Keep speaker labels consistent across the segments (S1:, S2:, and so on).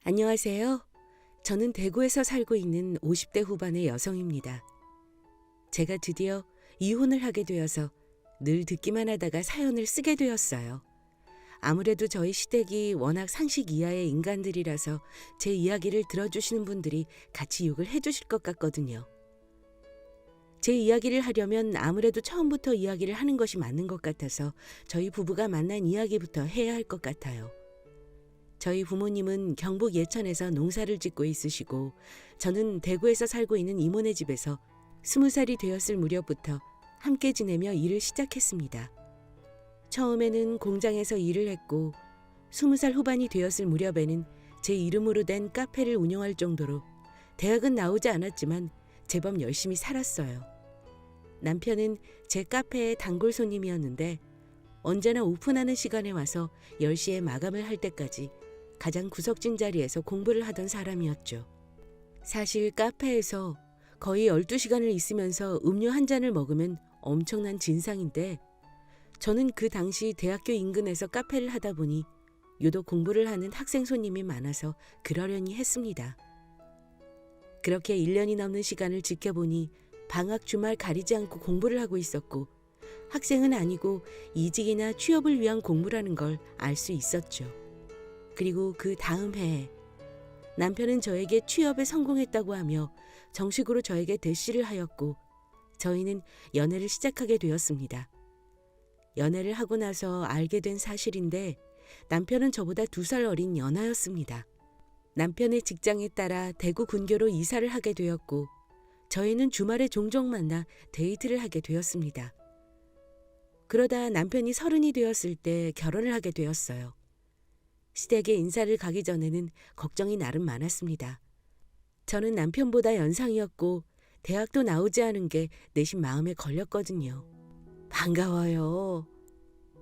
S1: 안녕하세요. 저는 대구에서 살고 있는 50대 후반의 여성입니다. 제가 드디어 이혼을 하게 되어서 늘 듣기만 하다가 사연을 쓰게 되었어요. 아무래도 저희 시댁이 워낙 상식 이하의 인간들이라서 제 이야기를 들어주시는 분들이 같이 욕을 해주실 것 같거든요. 제 이야기를 하려면 아무래도 처음부터 이야기를 하는 것이 맞는 것 같아서 저희 부부가 만난 이야기부터 해야 할 것 같아요. 저희 부모님은 경북 예천에서 농사를 짓고 있으시고 저는 대구에서 살고 있는 이모네 집에서 20살이 되었을 무렵부터 함께 지내며 일을 시작했습니다. 처음에는 공장에서 일을 했고 20살 후반이 되었을 무렵에는 제 이름으로 된 카페를 운영할 정도로 대학은 나오지 않았지만 제법 열심히 살았어요. 남편은 제 카페의 단골 손님이었는데 언제나 오픈하는 시간에 와서 10시에 마감을 할 때까지 가장 구석진 자리에서 공부를 하던 사람이었죠. 사실 카페에서 거의 12시간을 있으면서 음료 한 잔을 먹으면 엄청난 진상인데 저는 그 당시 대학교 인근에서 카페를 하다 보니 유독 공부를 하는 학생 손님이 많아서 그러려니 했습니다. 그렇게 1년이 넘는 시간을 지켜보니 방학 주말 가리지 않고 공부를 하고 있었고 학생은 아니고 이직이나 취업을 위한 공부라는 걸 알 수 있었죠. 그리고 그 다음 해에 남편은 저에게 취업에 성공했다고 하며 정식으로 저에게 대시를 하였고 저희는 연애를 시작하게 되었습니다. 연애를 하고 나서 알게 된 사실인데 남편은 저보다 2살 어린 연하였습니다. 남편의 직장에 따라 대구 근교로 이사를 하게 되었고 저희는 주말에 종종 만나 데이트를 하게 되었습니다. 그러다 남편이 30이 되었을 때 결혼을 하게 되었어요. 시댁에 인사를 가기 전에는 걱정이 나름 많았습니다. 저는 남편보다 연상이었고 대학도 나오지 않은 게 내심 마음에 걸렸거든요. 반가워요.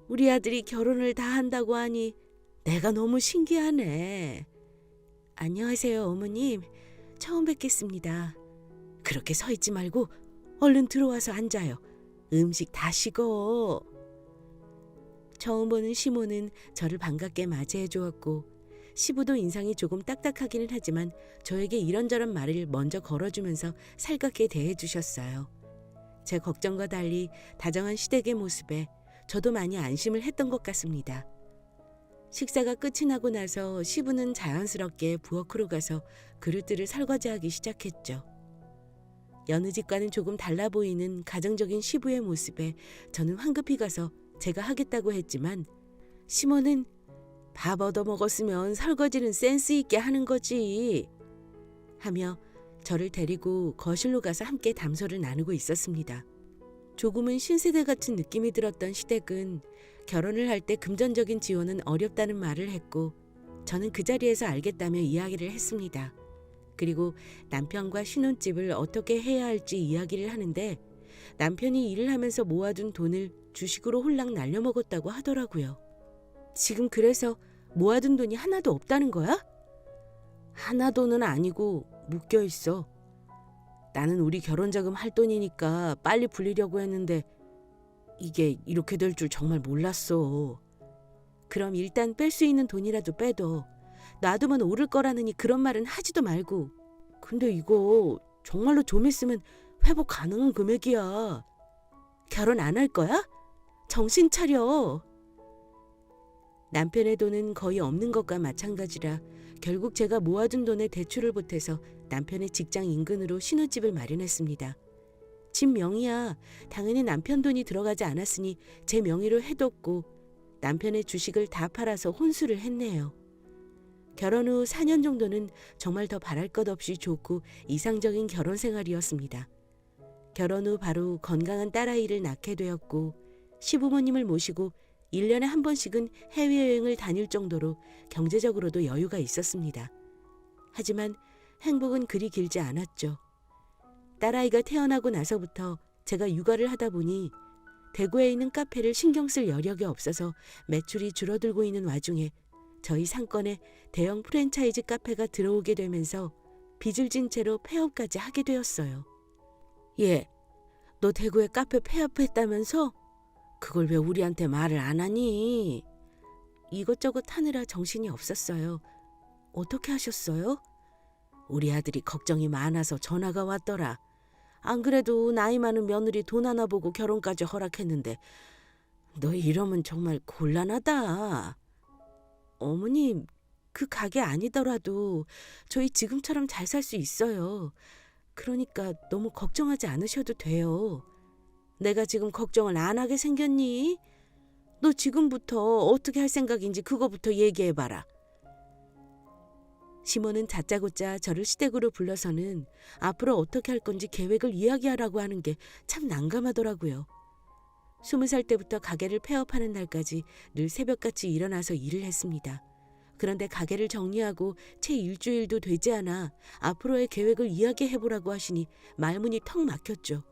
S1: 우리 아들이 결혼을 다 한다고 하니 내가 너무 신기하네. 안녕하세요, 어머님. 처음 뵙겠습니다. 그렇게 서 있지 말고 얼른 들어와서 앉아요. 음식 다 식어. 처음 보는 시모는 저를 반갑게 맞이해 주었고 시부도 인상이 조금 딱딱하기는 하지만 저에게 이런저런 말을 먼저 걸어주면서 살갑게 대해 주셨어요. 제 걱정과 달리 다정한 시댁의 모습에 저도 많이 안심을 했던 것 같습니다. 식사가 끝이 나고 나서 시부는 자연스럽게 부엌으로 가서 그릇들을 설거지하기 시작했죠. 여느 집과는 조금 달라 보이는 가정적인 시부의 모습에 저는 황급히 가서 제가 하겠다고 했지만 시모는 밥 얻어먹었으면 설거지는 센스 있게 하는 거지 하며 저를 데리고 거실로 가서 함께 담소를 나누고 있었습니다. 조금은 신세대 같은 느낌이 들었던 시댁은 결혼을 할 때 금전적인 지원은 어렵다는 말을 했고 저는 그 자리에서 알겠다며 이야기를 했습니다. 그리고 남편과 신혼집을 어떻게 해야 할지 이야기를 하는데 남편이 일을 하면서 모아둔 돈을 주식으로 홀랑 날려먹었다고 하더라고요. 지금 그래서 모아둔 돈이 하나도 없다는 거야? 하나도는 아니고 묶여 있어. 나는 우리 결혼자금 할 돈이니까 빨리 불리려고 했는데 이게 이렇게 될 줄 정말 몰랐어. 그럼 일단 뺄 수 있는 돈이라도 빼둬. 놔두면 오를 거라느니 그런 말은 하지도 말고. 근데 이거 정말로 좀 있으면 회복 가능한 금액이야. 결혼 안 할 거야? 정신 차려. 남편의 돈은 거의 없는 것과 마찬가지라 결국 제가 모아둔 돈에 대출을 보태서 남편의 직장 인근으로 신혼집을 마련했습니다. 집 명의야. 당연히 남편 돈이 들어가지 않았으니 제 명의로 해뒀고 남편의 주식을 다 팔아서 혼수를 했네요. 결혼 후 4년 정도는 정말 더 바랄 것 없이 좋고 이상적인 결혼 생활이었습니다. 결혼 후 바로 건강한 딸아이를 낳게 되었고 시부모님을 모시고 1년에 한 번씩은 해외여행을 다닐 정도로 경제적으로도 여유가 있었습니다. 하지만 행복은 그리 길지 않았죠. 딸아이가 태어나고 나서부터 제가 육아를 하다 보니 대구에 있는 카페를 신경 쓸 여력이 없어서 매출이 줄어들고 있는 와중에 저희 상권에 대형 프랜차이즈 카페가 들어오게 되면서 빚을 진 채로 폐업까지 하게 되었어요. 예, 너 대구에 카페 폐업했다면서? 그걸 왜 우리한테 말을 안 하니? 이것저것 하느라 정신이 없었어요. 어떻게 하셨어요? 우리 아들이 걱정이 많아서 전화가 왔더라. 안 그래도 나이 많은 며느리 돈 하나 보고 결혼까지 허락했는데 너 이러면 정말 곤란하다. 어머님, 그 가게 아니더라도 저희 지금처럼 잘 살 수 있어요. 그러니까 너무 걱정하지 않으셔도 돼요. 내가 지금 걱정을 안 하게 생겼니? 너 지금부터 어떻게 할 생각인지 그거부터 얘기해봐라. 시몬은 다짜고짜 저를 시댁으로 불러서는 앞으로 어떻게 할 건지 계획을 이야기하라고 하는 게 참 난감하더라고요. 20살 때부터 가게를 폐업하는 날까지 늘 새벽같이 일어나서 일을 했습니다. 그런데 가게를 정리하고 채 일주일도 되지 않아 앞으로의 계획을 이야기해보라고 하시니 말문이 턱 막혔죠.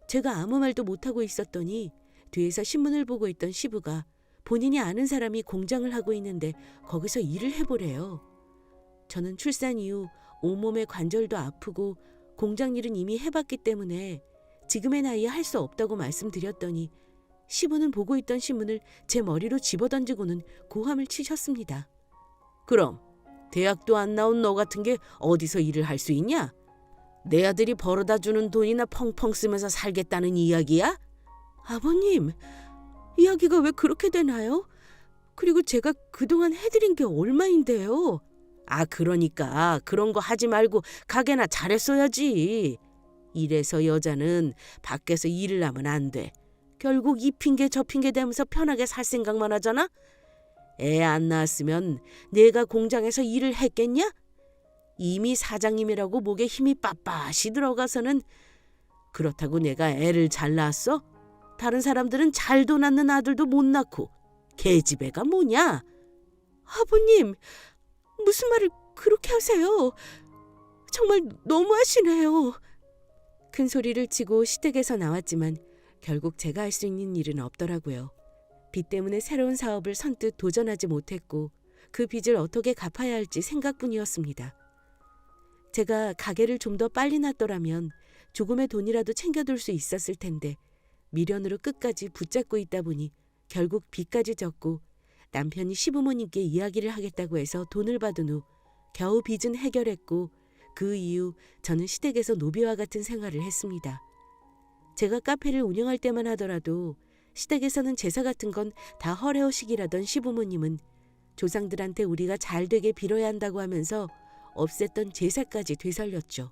S1: 제가 아무 말도 못하고 있었더니 뒤에서 신문을 보고 있던 시부가 본인이 아는 사람이 공장을 하고 있는데 거기서 일을 해보래요. 저는 출산 이후 온몸의 관절도 아프고 공장 일은 이미 해봤기 때문에 지금의 나이에 할 수 없다고 말씀드렸더니 시부는 보고 있던 신문을 제 머리로 집어던지고는 고함을 치셨습니다. 그럼 대학도 안 나온 너 같은 게 어디서 일을 할 수 있냐? 내 아들이 벌어다 주는 돈이나 펑펑 쓰면서 살겠다는 이야기야? 아버님, 이야기가 왜 그렇게 되나요? 그리고 제가 그동안 해드린 게 얼마인데요? 그러니까 그런 거 하지 말고 가게나 잘했어야지. 이래서 여자는 밖에서 일을 하면 안 돼. 결국 이 핑계 저 핑계 대면서 편하게 살 생각만 하잖아? 애 안 낳았으면 내가 공장에서 일을 했겠냐? 이미 사장님이라고 목에 힘이 빳빳이 들어가서는 그렇다고 내가 애를 잘 낳았어? 다른 사람들은 잘도 낳는 아들도 못 낳고 계집애가 뭐냐? 아버님, 무슨 말을 그렇게 하세요? 정말 너무하시네요. 큰 소리를 치고 시댁에서 나왔지만 결국 제가 할 수 있는 일은 없더라고요. 빚 때문에 새로운 사업을 선뜻 도전하지 못했고 그 빚을 어떻게 갚아야 할지 생각뿐이었습니다. 제가 가게를 좀 더 빨리 놨더라면 조금의 돈이라도 챙겨둘 수 있었을 텐데 미련으로 끝까지 붙잡고 있다 보니 결국 빚까지 졌고 남편이 시부모님께 이야기를 하겠다고 해서 돈을 받은 후 겨우 빚은 해결했고 그 이후 저는 시댁에서 노비와 같은 생활을 했습니다. 제가 카페를 운영할 때만 하더라도 시댁에서는 제사 같은 건 다 허례허식이라던 시부모님은 조상들한테 우리가 잘 되게 빌어야 한다고 하면서 없앴던 제사까지 되살렸죠.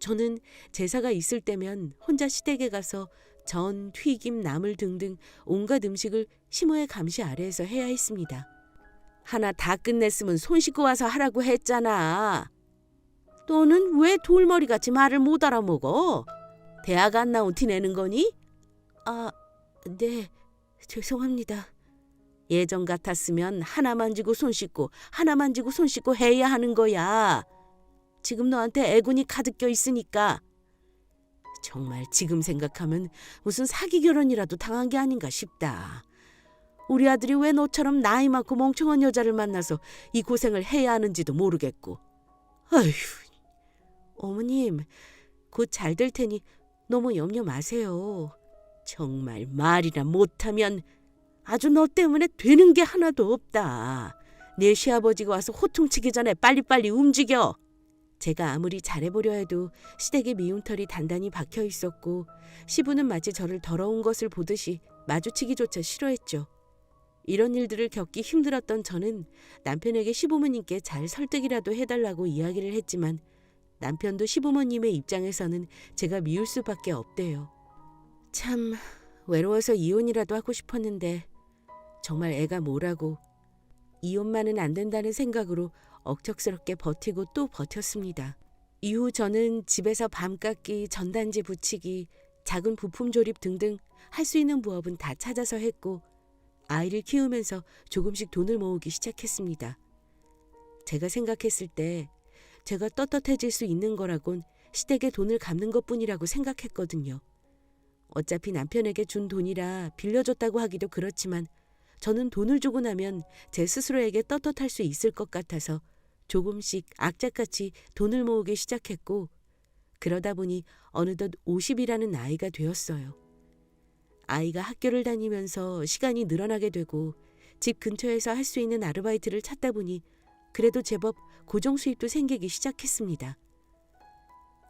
S1: 저는 제사가 있을 때면 혼자 시댁에 가서 전, 튀김, 나물 등등 온갖 음식을 시모의 감시 아래에서 해야 했습니다. 하나 다 끝냈으면 손 씻고 와서 하라고 했잖아. 너는 왜 돌머리같이 말을 못 알아먹어? 대학 안 나온 티 내는 거니? 네, 죄송합니다. 예전 같았으면 하나 만지고 손 씻고 하나 만지고 손 씻고 해야 하는 거야. 지금 너한테 애군이 가득 껴 있으니까. 정말 지금 생각하면 무슨 사기 결혼이라도 당한 게 아닌가 싶다. 우리 아들이 왜 너처럼 나이 많고 멍청한 여자를 만나서 이 고생을 해야 하는지도 모르겠고. 아휴, 어머님, 곧 잘 될 테니 너무 염려 마세요. 정말 말이나 못하면 아주 너 때문에 되는 게 하나도 없다. 내 시아버지가 와서 호통치기 전에 빨리빨리 움직여. 제가 아무리 잘해보려 해도 시댁의 미움털이 단단히 박혀 있었고 시부는 마치 저를 더러운 것을 보듯이 마주치기조차 싫어했죠. 이런 일들을 겪기 힘들었던 저는 남편에게 시부모님께 잘 설득이라도 해달라고 이야기를 했지만 남편도 시부모님의 입장에서는 제가 미울 수밖에 없대요. 참 외로워서 이혼이라도 하고 싶었는데 정말 애가 뭐라고. 이혼만은 안 된다는 생각으로 억척스럽게 버티고 또 버텼습니다. 이후 저는 집에서 밤 깎기, 전단지 붙이기, 작은 부품 조립 등등 할 수 있는 부업은 다 찾아서 했고 아이를 키우면서 조금씩 돈을 모으기 시작했습니다. 제가 생각했을 때 제가 떳떳해질 수 있는 거라곤 시댁에 돈을 갚는 것뿐이라고 생각했거든요. 어차피 남편에게 준 돈이라 빌려줬다고 하기도 그렇지만 저는 돈을 주고 나면 제 스스로에게 떳떳할 수 있을 것 같아서 조금씩 악착같이 돈을 모으기 시작했고 그러다 보니 어느덧 50이라는 나이가 되었어요. 아이가 학교를 다니면서 시간이 늘어나게 되고 집 근처에서 할 수 있는 아르바이트를 찾다 보니 그래도 제법 고정 수입도 생기기 시작했습니다.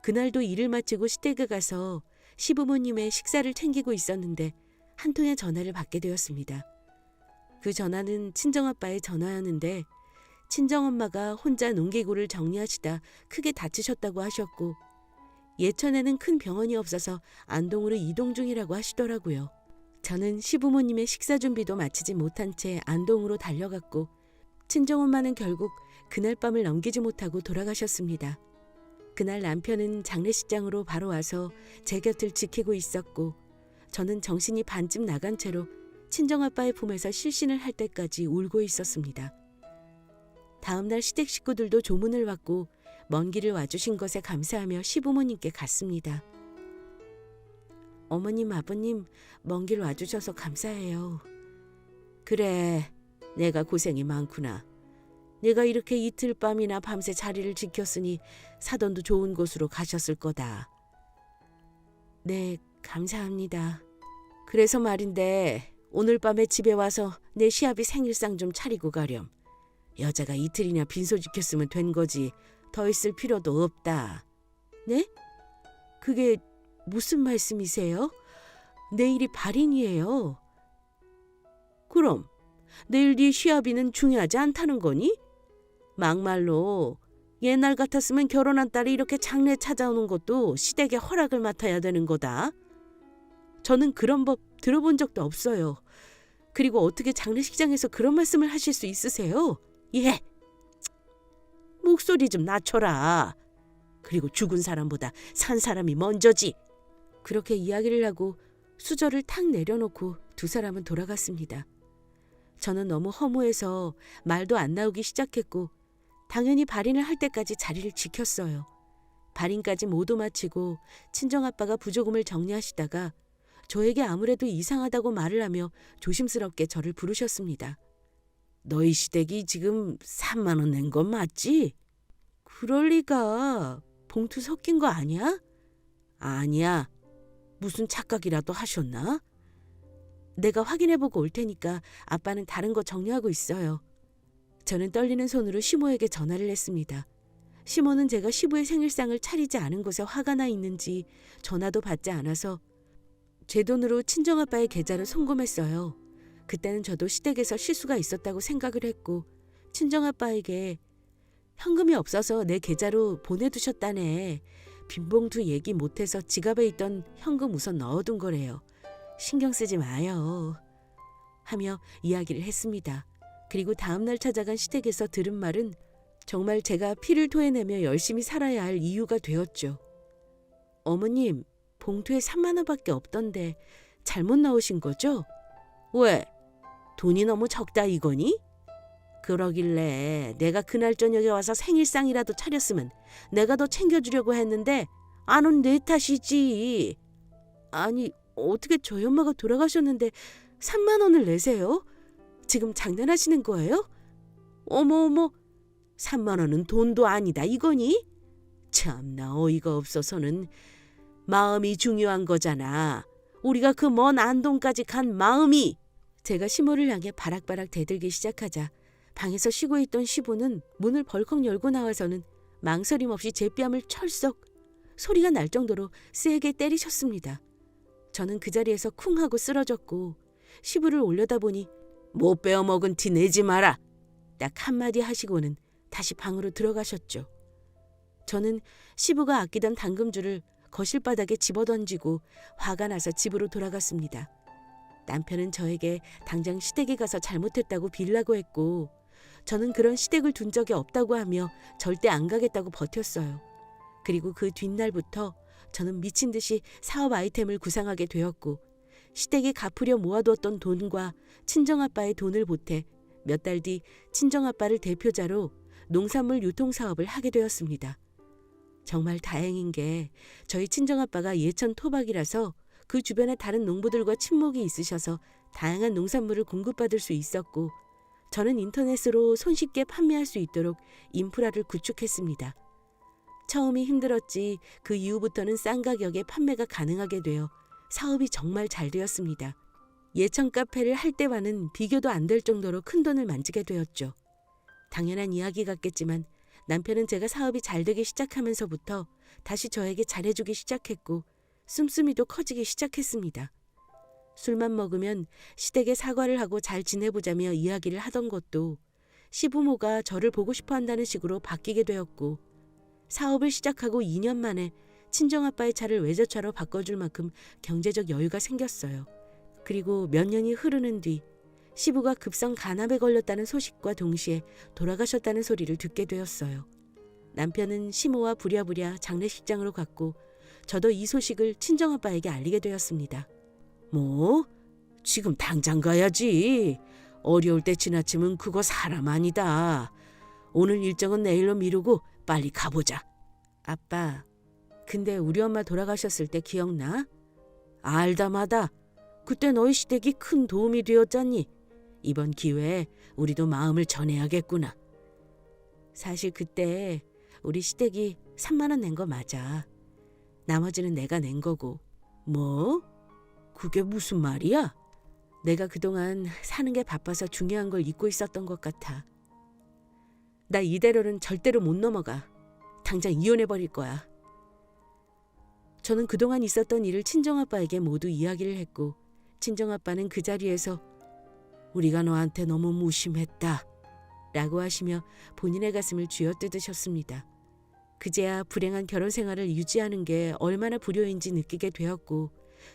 S1: 그날도 일을 마치고 시댁에 가서 시부모님의 식사를 챙기고 있었는데 한 통의 전화를 받게 되었습니다. 그 전화는 친정아빠의 전화였는데 친정엄마가 혼자 농기구를 정리하시다 크게 다치셨다고 하셨고 예천에는 큰 병원이 없어서 안동으로 이동 중이라고 하시더라고요. 저는 시부모님의 식사 준비도 마치지 못한 채 안동으로 달려갔고 친정엄마는 결국 그날 밤을 넘기지 못하고 돌아가셨습니다. 그날 남편은 장례식장으로 바로 와서 제 곁을 지키고 있었고 저는 정신이 반쯤 나간 채로 친정아빠의 품에서 실신을 할 때까지 울고 있었습니다. 다음 날 시댁 식구들도 조문을 받고 먼 길을 와주신 것에 감사하며 시부모님께 갔습니다. 어머님, 아버님, 먼 길 와주셔서 감사해요. 그래, 내가 고생이 많구나. 내가 이렇게 이틀 밤이나 밤새 자리를 지켰으니 사돈도 좋은 곳으로 가셨을 거다. 네, 감사합니다. 그래서 말인데 오늘 밤에 집에 와서 내 시아비 생일상 좀 차리고 가렴. 여자가 이틀이나 빈소지켰으면 된 거지 더 있을 필요도 없다. 네? 그게 무슨 말씀이세요? 내일이 발인이에요. 그럼 내일 네 시아비는 중요하지 않다는 거니? 막말로 옛날 같았으면 결혼한 딸이 이렇게 장례 찾아오는 것도 시댁의 허락을 맡아야 되는 거다. 저는 그런 법 들어본 적도 없어요. 그리고 어떻게 장례식장에서 그런 말씀을 하실 수 있으세요? 예. 목소리 좀 낮춰라. 그리고 죽은 사람보다 산 사람이 먼저지. 그렇게 이야기를 하고 수저를 탁 내려놓고 두 사람은 돌아갔습니다. 저는 너무 허무해서 말도 안 나오기 시작했고 당연히 발인을 할 때까지 자리를 지켰어요. 발인까지 모두 마치고 친정아빠가 부조금을 정리하시다가 저에게 아무래도 이상하다고 말을 하며 조심스럽게 저를 부르셨습니다. 너희 시댁이 지금 3만 원 낸 건 맞지? 그럴 리가. 봉투 섞인 거 아니야? 아니야. 무슨 착각이라도 하셨나? 내가 확인해보고 올 테니까 아빠는 다른 거 정리하고 있어요. 저는 떨리는 손으로 시모에게 전화를 했습니다. 시모는 제가 시부의 생일상을 차리지 않은 것에 화가 나 있는지 전화도 받지 않아서 제 돈으로 친정아빠의 계좌를 송금했어요. 그때는 저도 시댁에서 실수가 있었다고 생각을 했고 친정아빠에게 현금이 없어서 내 계좌로 보내두셨다네. 빈봉투 얘기 못해서 지갑에 있던 현금 우선 넣어둔 거래요. 신경 쓰지 마요. 하며 이야기를 했습니다. 그리고 다음날 찾아간 시댁에서 들은 말은 정말 제가 피를 토해내며 열심히 살아야 할 이유가 되었죠. 어머님, 봉투에 3만 원밖에 없던데 잘못 넣으신 거죠? 왜? 돈이 너무 적다 이거니? 그러길래 내가 그날 저녁에 와서 생일상이라도 차렸으면 내가 더 챙겨주려고 했는데 안 온 내 탓이지. 아니, 어떻게 저희 엄마가 돌아가셨는데 3만 원을 내세요? 지금 장난하시는 거예요? 어머, 3만 원은 돈도 아니다 이거니? 참나 어이가 없어서는. 마음이 중요한 거잖아. 우리가 그 먼 안동까지 간 마음이. 제가 시모를 향해 바락바락 대들기 시작하자 방에서 쉬고 있던 시부는 문을 벌컥 열고 나와서는 망설임 없이 제 뺨을 철썩 소리가 날 정도로 세게 때리셨습니다. 저는 그 자리에서 쿵 하고 쓰러졌고 시부를 올려다보니 못 빼어먹은 티 내지 마라. 딱 한마디 하시고는 다시 방으로 들어가셨죠. 저는 시부가 아끼던 당금줄을 거실 바닥에 집어던지고 화가 나서 집으로 돌아갔습니다. 남편은 저에게 당장 시댁에 가서 잘못했다고 빌라고 했고 저는 그런 시댁을 둔 적이 없다고 하며 절대 안 가겠다고 버텼어요. 그리고 그 뒷날부터 저는 미친 듯이 사업 아이템을 구상하게 되었고 시댁에 갚으려 모아두었던 돈과 친정아빠의 돈을 보태 몇 달 뒤 친정아빠를 대표자로 농산물 유통사업을 하게 되었습니다. 정말 다행인 게 저희 친정아빠가 예천 토박이라서 그 주변에 다른 농부들과 친목이 있으셔서 다양한 농산물을 공급받을 수 있었고 저는 인터넷으로 손쉽게 판매할 수 있도록 인프라를 구축했습니다. 처음이 힘들었지 그 이후부터는 싼 가격에 판매가 가능하게 되어 사업이 정말 잘 되었습니다. 예천 카페를 할 때와는 비교도 안 될 정도로 큰 돈을 만지게 되었죠. 당연한 이야기 같겠지만 남편은 제가 사업이 잘 되기 시작하면서부터 다시 저에게 잘해주기 시작했고 씀씀이도 커지기 시작했습니다. 술만 먹으면 시댁에 사과를 하고 잘 지내보자며 이야기를 하던 것도 시부모가 저를 보고 싶어 한다는 식으로 바뀌게 되었고, 사업을 시작하고 2년 만에 친정아빠의 차를 외제차로 바꿔줄 만큼 경제적 여유가 생겼어요. 그리고 몇 년이 흐르는 뒤 시부가 급성 간암에 걸렸다는 소식과 동시에 돌아가셨다는 소리를 듣게 되었어요. 남편은 시모와 부랴부랴 장례식장으로 갔고 저도 이 소식을 친정아빠에게 알리게 되었습니다. 뭐? 지금 당장 가야지. 어려울 때 지나치면 그거 사람 아니다. 오늘 일정은 내일로 미루고 빨리 가보자. 아빠, 근데 우리 엄마 돌아가셨을 때 기억나? 알다마다. 그때 너희 시댁이 큰 도움이 되었잖니. 이번 기회에 우리도 마음을 전해야겠구나. 사실 그때 우리 시댁이 3만 원 낸 거 맞아. 나머지는 내가 낸 거고. 뭐? 그게 무슨 말이야? 내가 그동안 사는 게 바빠서 중요한 걸 잊고 있었던 것 같아. 나 이대로는 절대로 못 넘어가. 당장 이혼해버릴 거야. 저는 그동안 있었던 일을 친정아빠에게 모두 이야기를 했고, 친정아빠는 그 자리에서 우리가 너한테 너무 무심했다 라고 하시며 본인의 가슴을 쥐어뜯으셨습니다. 그제야 불행한 결혼 생활을 유지하는 게 얼마나 불효인지 느끼게 되었고,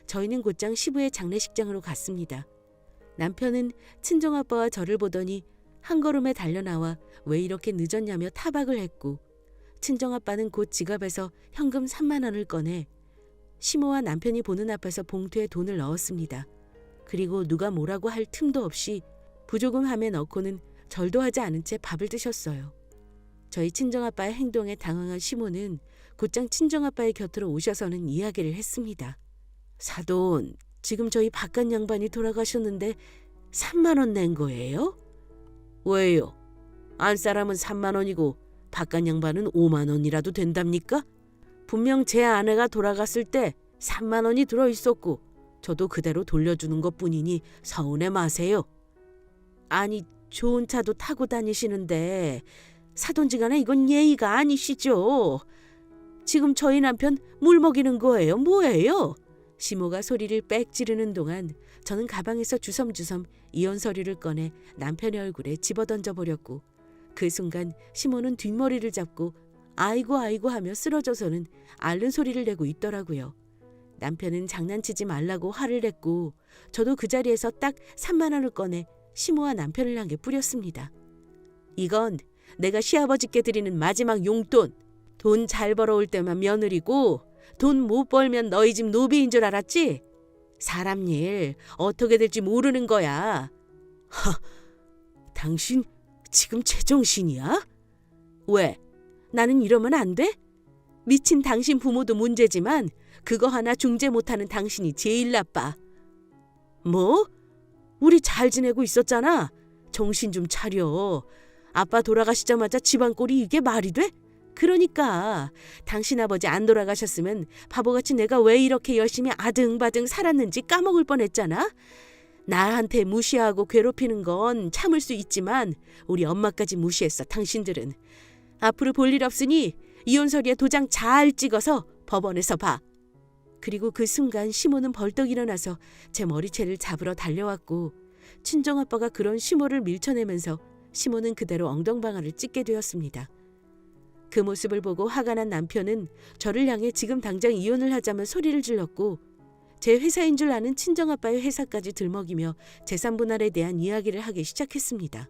S1: 저희는 곧장 시부의 장례식장으로 갔습니다. 남편은 친정아빠와 저를 보더니 한 걸음에 달려나와 왜 이렇게 늦었냐며 타박을 했고, 친정아빠는 곧 지갑에서 현금 3만 원을 꺼내 시모와 남편이 보는 앞에서 봉투에 돈을 넣었습니다. 그리고 누가 뭐라고 할 틈도 없이 부조금함에 넣고는 절도 하지 않은 채 밥을 드셨어요. 저희 친정아빠의 행동에 당황한 시모는 곧장 친정아빠의 곁으로 오셔서는 이야기를 했습니다. 사돈, 지금 저희 바깥 양반이 돌아가셨는데 3만 원 낸 거예요? 왜요? 안 사람은 3만 원이고 바깥 양반은 5만 원이라도 된답니까? 분명 제 아내가 돌아갔을 때 3만 원이 들어있었고 저도 그대로 돌려주는 것뿐이니 서운해 마세요. 아니, 좋은 차도 타고 다니시는데 사돈지간에 이건 예의가 아니시죠. 지금 저희 남편 물 먹이는 거예요? 뭐예요? 시모가 소리를 빽 지르는 동안 저는 가방에서 주섬주섬 이혼 서류를 꺼내 남편의 얼굴에 집어던져 버렸고, 그 순간 시모는 뒷머리를 잡고 아이고 아이고 하며 쓰러져서는 앓는 소리를 내고 있더라고요. 남편은 장난치지 말라고 화를 냈고 저도 그 자리에서 딱 3만 원을 꺼내 시모와 남편을 향해 뿌렸습니다. 이건 내가 시아버지께 드리는 마지막 용돈. 돈 잘 벌어올 때만 며느리고 돈 못 벌면 너희 집 노비인 줄 알았지? 사람 일 어떻게 될지 모르는 거야. 당신 지금 제정신이야? 왜? 나는 이러면 안 돼? 미친 당신 부모도 문제지만 그거 하나 중재 못하는 당신이 제일 나빠. 뭐? 우리 잘 지내고 있었잖아. 정신 좀 차려. 아빠 돌아가시자마자 집안 꼴이 이게 말이 돼? 그러니까 당신 아버지 안 돌아가셨으면 바보같이 내가 왜 이렇게 열심히 아등바등 살았는지 까먹을 뻔했잖아. 나한테 무시하고 괴롭히는 건 참을 수 있지만 우리 엄마까지 무시했어. 당신들은. 앞으로 볼 일 없으니 이혼 서류에 도장 잘 찍어서 법원에서 봐. 그리고 그 순간 시모는 벌떡 일어나서 제 머리채를 잡으러 달려왔고, 친정아빠가 그런 시모를 밀쳐내면서 시모는 그대로 엉덩방아를 찢게 되었습니다. 그 모습을 보고 화가 난 남편은 저를 향해 지금 당장 이혼을 하자며 소리를 질렀고, 제 회사인 줄 아는 친정아빠의 회사까지 들먹이며 재산 분할에 대한 이야기를 하기 시작했습니다.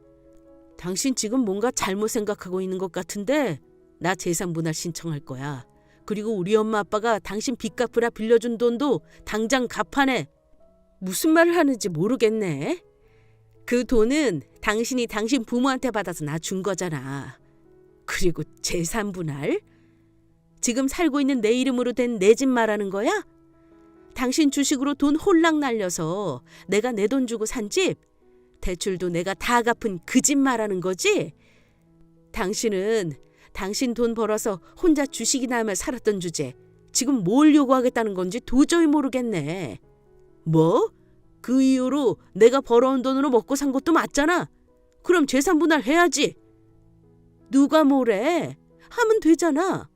S1: 당신 지금 뭔가 잘못 생각하고 있는 것 같은데 나 재산 분할 신청할 거야. 그리고 우리 엄마 아빠가 당신 빚 갚으라 빌려준 돈도 당장 갚아내. 무슨 말을 하는지 모르겠네. 그 돈은 당신이 당신 부모한테 받아서 나 준 거잖아. 그리고 재산 분할? 지금 살고 있는 내 이름으로 된 내 집 말하는 거야? 당신 주식으로 돈 홀랑 날려서 내가 내 돈 주고 산 집? 대출도 내가 다 갚은 그 집 말하는 거지? 당신은 당신 돈 벌어서 혼자 주식이나 하며 살았던 주제 지금 뭘 요구하겠다는 건지 도저히 모르겠네. 뭐? 그 이후로 내가 벌어온 돈으로 먹고 산 것도 맞잖아. 그럼 재산 분할해야지. 누가 뭐래? 하면 되잖아.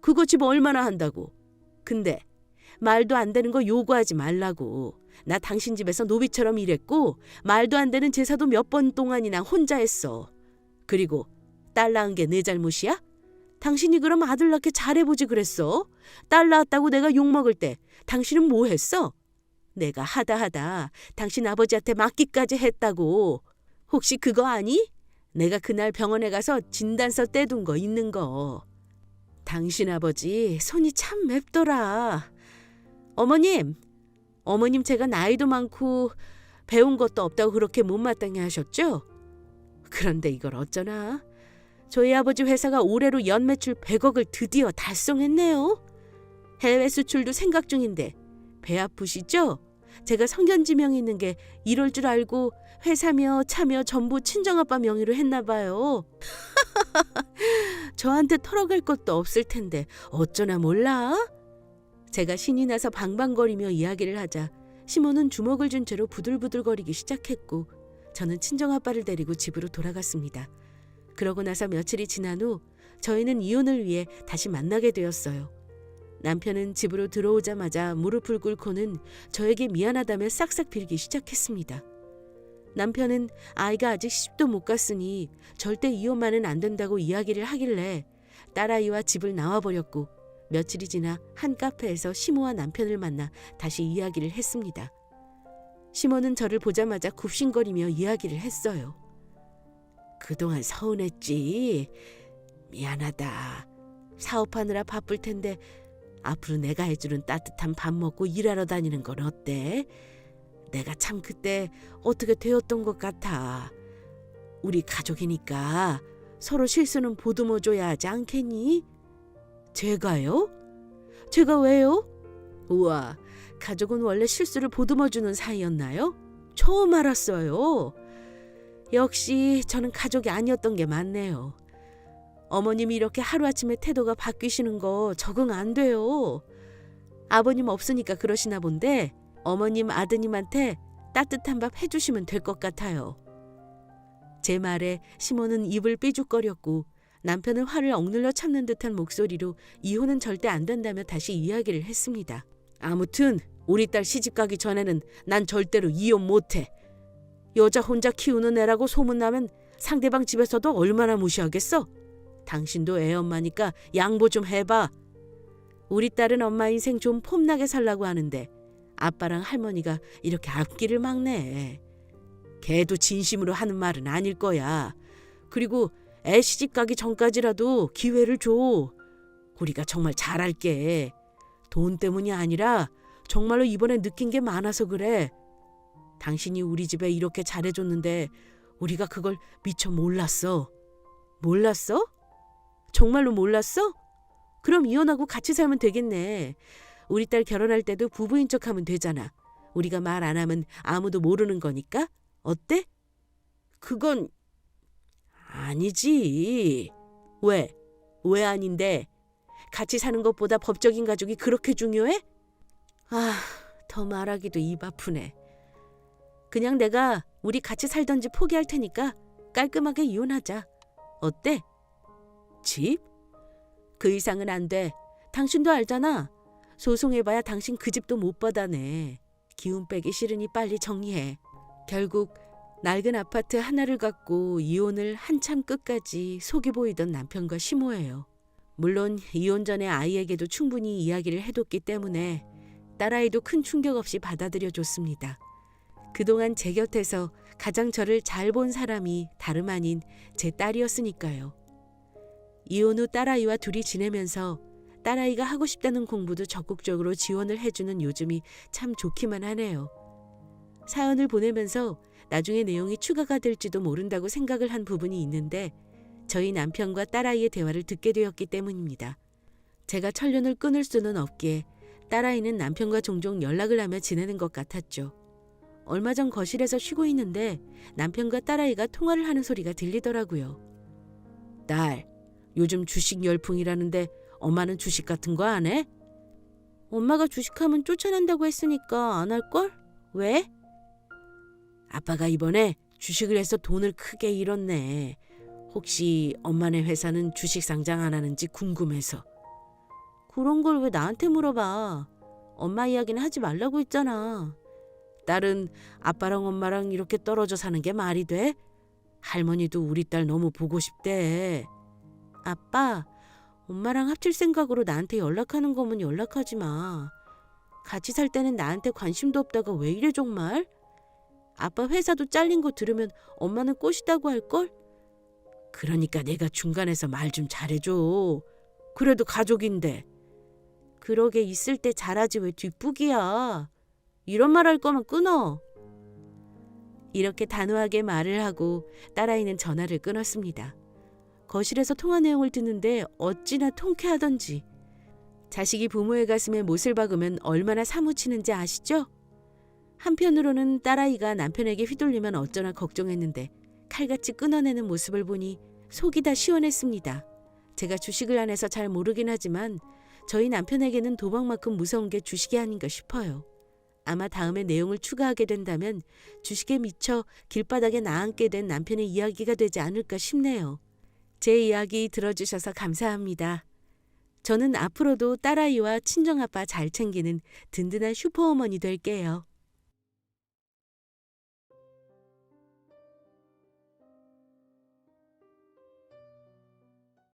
S1: 그거 집 얼마나 한다고. 근데 말도 안 되는 거 요구하지 말라고. 나 당신 집에서 노비처럼 일했고 말도 안 되는 제사도 몇 번 동안이나 혼자 했어. 그리고 딸 낳은 게 내 잘못이야? 당신이 그럼 아들 낳게 잘해보지 그랬어? 딸 낳았다고 내가 욕먹을 때 당신은 뭐 했어? 내가 하다 당신 아버지한테 맡기까지 했다고. 혹시 그거 아니? 내가 그날 병원에 가서 진단서 떼둔 거 있는 거. 당신 아버지 손이 참 맵더라. 어머님 제가 나이도 많고 배운 것도 없다고 그렇게 못마땅해 하셨죠? 그런데 이걸 어쩌나? 저희 아버지 회사가 올해로 연매출 100억을 드디어 달성했네요. 해외 수출도 생각 중인데 배 아프시죠? 제가 성견지명이 있는 게 이럴 줄 알고 회사며 차며 전부 친정아빠 명의로 했나 봐요. 저한테 털어갈 것도 없을 텐데 어쩌나 몰라? 제가 신이 나서 방방거리며 이야기를 하자 시몬은 주먹을 준 채로 부들부들거리기 시작했고 저는 친정아빠를 데리고 집으로 돌아갔습니다. 그러고 나서 며칠이 지난 후 저희는 이혼을 위해 다시 만나게 되었어요. 남편은 집으로 들어오자마자 무릎을 꿇고는 저에게 미안하다며 싹싹 빌기 시작했습니다. 남편은 아이가 아직 시집도 못 갔으니 절대 이혼만은 안 된다고 이야기를 하길래 딸아이와 집을 나와버렸고 며칠이 지나 한 카페에서 시모와 남편을 만나 다시 이야기를 했습니다. 시모는 저를 보자마자 굽신거리며 이야기를 했어요. 그동안 서운했지. 미안하다. 사업하느라 바쁠 텐데 앞으로 내가 해주는 따뜻한 밥 먹고 일하러 다니는 건 어때? 내가 참 그때 어떻게 되었던 것 같아. 우리 가족이니까 서로 실수는 보듬어줘야 하지 않겠니? 제가요? 제가 왜요? 우와, 가족은 원래 실수를 보듬어주는 사이였나요? 처음 알았어요. 역시 저는 가족이 아니었던 게 맞네요. 어머님이 이렇게 하루아침에 태도가 바뀌시는 거 적응 안 돼요. 아버님 없으니까 그러시나 본데 어머님 아드님한테 따뜻한 밥 해주시면 될 것 같아요. 제 말에 시몬은 입을 삐죽거렸고 남편은 화를 억눌러 참는 듯한 목소리로 이혼은 절대 안 된다며 다시 이야기를 했습니다. 아무튼 우리 딸 시집가기 전에는 난 절대로 이혼 못해. 여자 혼자 키우는 애라고 소문나면 상대방 집에서도 얼마나 무시하겠어? 당신도 애 엄마니까 양보 좀 해봐. 우리 딸은 엄마 인생 좀 폼나게 살라고 하는데 아빠랑 할머니가 이렇게 앞길을 막네. 걔도 진심으로 하는 말은 아닐 거야. 그리고 애 시집 가기 전까지라도 기회를 줘. 우리가 정말 잘할게. 돈 때문이 아니라 정말로 이번에 느낀 게 많아서 그래. 당신이 우리 집에 이렇게 잘해줬는데 우리가 그걸 미처 몰랐어. 몰랐어? 정말로 몰랐어? 그럼 이혼하고 같이 살면 되겠네. 우리 딸 결혼할 때도 부부인 척하면 되잖아. 우리가 말 안 하면 아무도 모르는 거니까. 어때? 그건 아니지. 왜? 왜 아닌데? 같이 사는 것보다 법적인 가족이 그렇게 중요해? 더 말하기도 입 아프네. 그냥 내가 우리 같이 살던지 포기할 테니까 깔끔하게 이혼하자. 어때? 집? 그 이상은 안 돼. 당신도 알잖아. 소송해봐야 당신 그 집도 못 받아내. 기운 빼기 싫으니 빨리 정리해. 결국 낡은 아파트 하나를 갖고 이혼을 한참 끝까지 속이 보이던 남편과 시모예요. 물론 이혼 전에 아이에게도 충분히 이야기를 해뒀기 때문에 딸아이도 큰 충격 없이 받아들여줬습니다. 그동안 제 곁에서 가장 저를 잘 본 사람이 다름 아닌 제 딸이었으니까요. 이혼 후 딸아이와 둘이 지내면서 딸아이가 하고 싶다는 공부도 적극적으로 지원을 해주는 요즘이 참 좋기만 하네요. 사연을 보내면서 나중에 내용이 추가가 될지도 모른다고 생각을 한 부분이 있는데 저희 남편과 딸아이의 대화를 듣게 되었기 때문입니다. 제가 천련을 끊을 수는 없기에 딸아이는 남편과 종종 연락을 하며 지내는 것 같았죠. 얼마 전 거실에서 쉬고 있는데 남편과 딸아이가 통화를 하는 소리가 들리더라고요. 딸, 요즘 주식 열풍이라는데 엄마는 주식 같은 거 안 해? 엄마가 주식하면 쫓아낸다고 했으니까 안 할걸? 왜? 아빠가 이번에 주식을 해서 돈을 크게 잃었네. 혹시 엄마네 회사는 주식 상장 안 하는지 궁금해서. 그런 걸 왜 나한테 물어봐. 엄마 이야기는 하지 말라고 했잖아. 딸은 아빠랑 엄마랑 이렇게 떨어져 사는 게 말이 돼? 할머니도 우리 딸 너무 보고 싶대. 아빠, 엄마랑 합칠 생각으로 나한테 연락하는 거면 연락하지 마. 같이 살 때는 나한테 관심도 없다가 왜 이래 정말? 아빠 회사도 잘린 거 들으면 엄마는 꼬시다고 할걸? 그러니까 내가 중간에서 말 좀 잘해줘. 그래도 가족인데. 그러게 있을 때 잘하지 왜 뒷북이야. 이런 말 할 거면 끊어. 이렇게 단호하게 말을 하고 딸아이는 전화를 끊었습니다. 거실에서 통화 내용을 듣는데 어찌나 통쾌하던지. 자식이 부모의 가슴에 못을 박으면 얼마나 사무치는지 아시죠? 한편으로는 딸아이가 남편에게 휘둘리면 어쩌나 걱정했는데 칼같이 끊어내는 모습을 보니 속이 다 시원했습니다. 제가 주식을 안 해서 잘 모르긴 하지만 저희 남편에게는 도박만큼 무서운 게 주식이 아닌가 싶어요. 아마 다음에 내용을 추가하게 된다면 주식에 미쳐 길바닥에 나앉게 된 남편의 이야기가 되지 않을까 싶네요. 제 이야기 들어주셔서 감사합니다. 저는 앞으로도 딸아이와 친정아빠 잘 챙기는 든든한 슈퍼어머니 될게요.